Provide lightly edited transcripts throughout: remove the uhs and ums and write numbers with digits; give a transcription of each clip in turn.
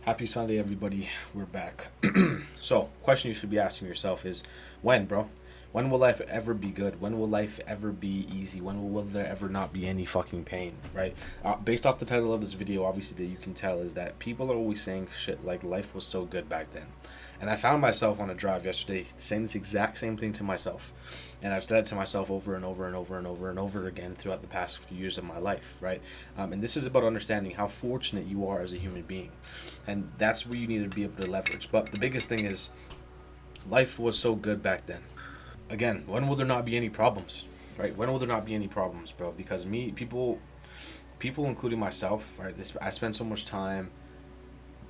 Happy Sunday, everybody. We're back. So, question you should be asking yourself is, when, bro? When will life ever be good? When will life ever be easy? When will there ever not be any fucking pain, right? Based off the title of this video, obviously, that you can tell is that people are always saying shit like life was so good back then. And I found myself on a drive yesterday saying this exact same thing to myself. And I've said it to myself over and over and over and over and over again throughout the past few years of my life, right? And this is about understanding how fortunate you are as a human being. And that's where you need to be able to leverage. But the biggest thing is, life was so good back then. Again, when will there not be any problems, right? When will there not be any problems, bro? Because people, including myself, right? I spend so much time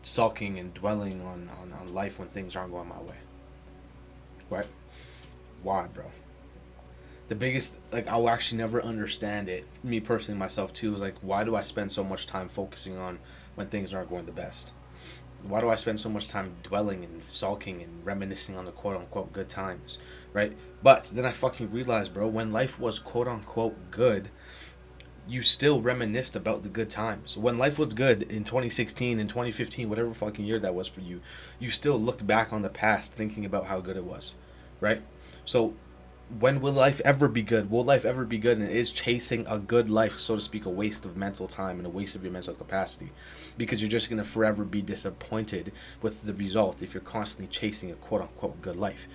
sulking and dwelling on life when things aren't going my way, right? Why, bro? The biggest, like, I'll actually never understand it. Me personally, myself too, is like, why do I spend so much time focusing on when things aren't going the best? Why do I spend so much time dwelling and sulking and reminiscing on the quote unquote good times, right? But then I fucking realized, bro, when life was quote unquote good, you still reminisced about the good times. When life was good in 2016 and 2015, whatever fucking year that was for you, you still looked back on the past thinking about how good it was, right? So when will life ever be good? Will life ever be good? And is chasing a good life, so to speak, a waste of mental time and a waste of your mental capacity? Because you're just going to forever be disappointed with the result if you're constantly chasing a quote unquote good life.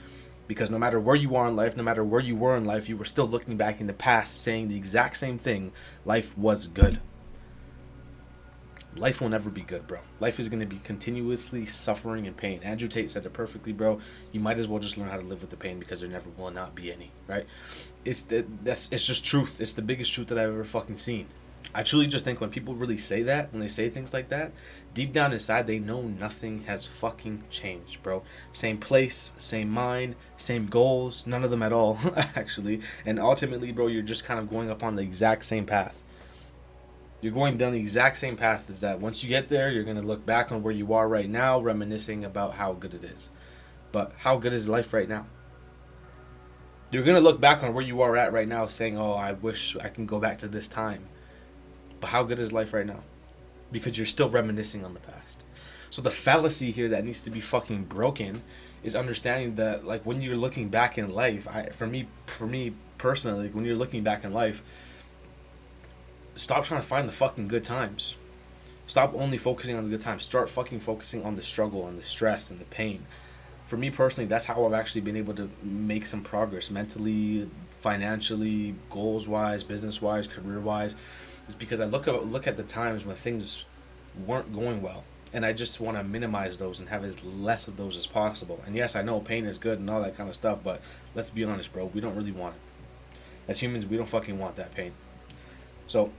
Because no matter where you are in life, no matter where you were in life, you were still looking back in the past saying the exact same thing: life was good. Life will never be good, bro. Life is going to be continuously suffering and pain. Andrew Tate said it perfectly, bro. You might as well just learn how to live with the pain because there never will not be any, right? It's just truth. It's the biggest truth that I've ever fucking seen. I truly just think when people really say that, when they say things like that, deep down inside they know nothing has fucking changed, bro. Same place, same mind, same goals, none of them at all, actually. And ultimately, bro, you're just kind of going up on the exact same path. You're going down the exact same path as that. Once you get there, you're going to look back on where you are right now, reminiscing about how good it is. But how good is life right now? You're going to look back on where you are at right now saying, oh, I wish I can go back to this time. But how good is life right now? Because you're still reminiscing on the past. So the fallacy here that needs to be fucking broken is understanding that, like, when you're looking back in life, for me personally, like, when you're looking back in life, stop trying to find the fucking good times. Stop only focusing on the good times. Start fucking focusing on the struggle and the stress and the pain. For me personally, that's how I've actually been able to make some progress mentally, financially, goals wise, business wise, career wise. Is because I look at the times when things weren't going well, and I just want to minimize those and have as less of those as possible. And yes, I know pain is good and all that kind of stuff, but let's be honest, bro. We don't really want it. As humans, we don't fucking want that pain. So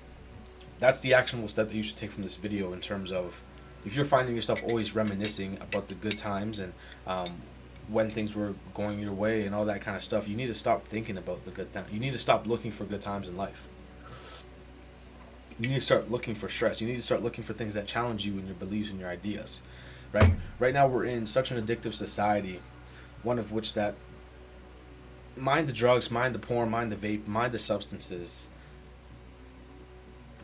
that's the actionable step that you should take from this video in terms of, if you're finding yourself always reminiscing about the good times and when things were going your way and all that kind of stuff, you need to stop thinking about the good times. You need to stop looking for good times in life. You need to start looking for stress. You need to start looking for things that challenge you in your beliefs and your ideas, right? Right now we're in such an addictive society, one of which that, mind the drugs, mind the porn, mind the vape, mind the substances,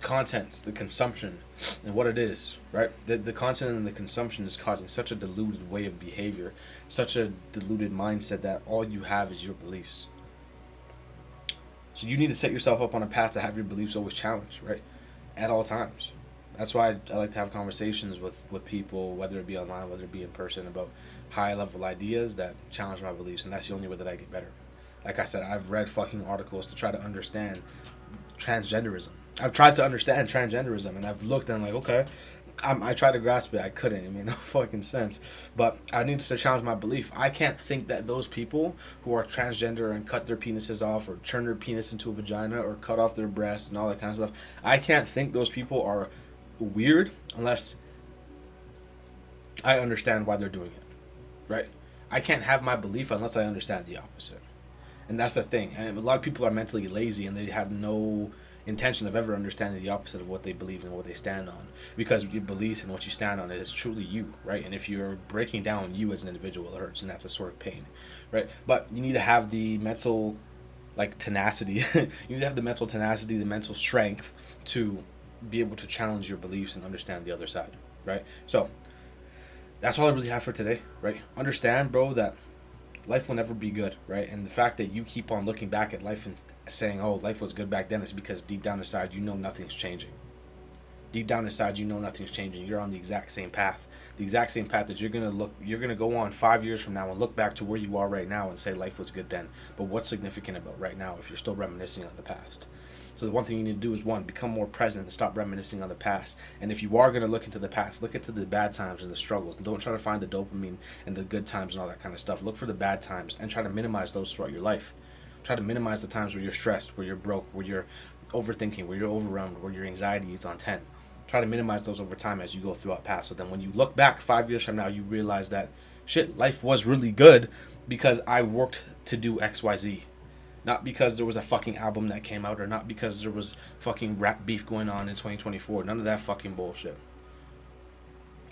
content, the consumption, and what it is, right? The content and the consumption is causing such a diluted way of behavior, such a diluted mindset that all you have is your beliefs. So you need to set yourself up on a path to have your beliefs always challenged, right? At all times. That's why I like to have conversations with people, whether it be online, whether it be in person, about high level ideas that challenge my beliefs, and that's the only way that I get better. Like I said, I've read fucking articles to try to understand transgenderism. I've tried to understand transgenderism, and I've looked and I'm like, okay, I tried to grasp it. I couldn't. It made no fucking sense. But I need to challenge my belief. I can't think that those people who are transgender and cut their penises off or turn their penis into a vagina or cut off their breasts and all that kind of stuff, I can't think those people are weird unless I understand why they're doing it, right? I can't have my belief unless I understand the opposite. And that's the thing. And a lot of people are mentally lazy and they have no intention of ever understanding the opposite of what they believe and what they stand on, because your beliefs and what you stand on, it is truly you, right? And if you're breaking down you as an individual, it hurts, and that's a sort of pain, right? But you need to have the mental, like, tenacity. You need to have the mental tenacity, the mental strength to be able to challenge your beliefs and understand the other side, right? So That's all I really have for today, right? Understand, bro, that life will never be good, right? And the fact that you keep on looking back at life and saying, oh, life was good back then, is because deep down inside, you know nothing's changing. Deep down inside, you know nothing's changing. You're on the exact same path. The exact same path that you're gonna go on 5 years from now and look back to where you are right now and say life was good then. But what's significant about right now if you're still reminiscing on the past? So the one thing you need to do is, one, become more present and stop reminiscing on the past. And if you are gonna look into the past, look into the bad times and the struggles. And don't try to find the dopamine and the good times and all that kind of stuff. Look for the bad times and try to minimize those throughout your life. Try to minimize the times where you're stressed, where you're broke, where you're overthinking, where you're overwhelmed, where your anxiety is on 10. Try to minimize those over time as you go throughout past. So then when you look back 5 years from now, you realize that shit, life was really good because I worked to do XYZ. Not because there was a fucking album that came out, or not because there was fucking rap beef going on in 2024. None of that fucking bullshit.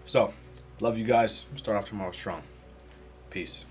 So, love you guys. Start off tomorrow strong. Peace.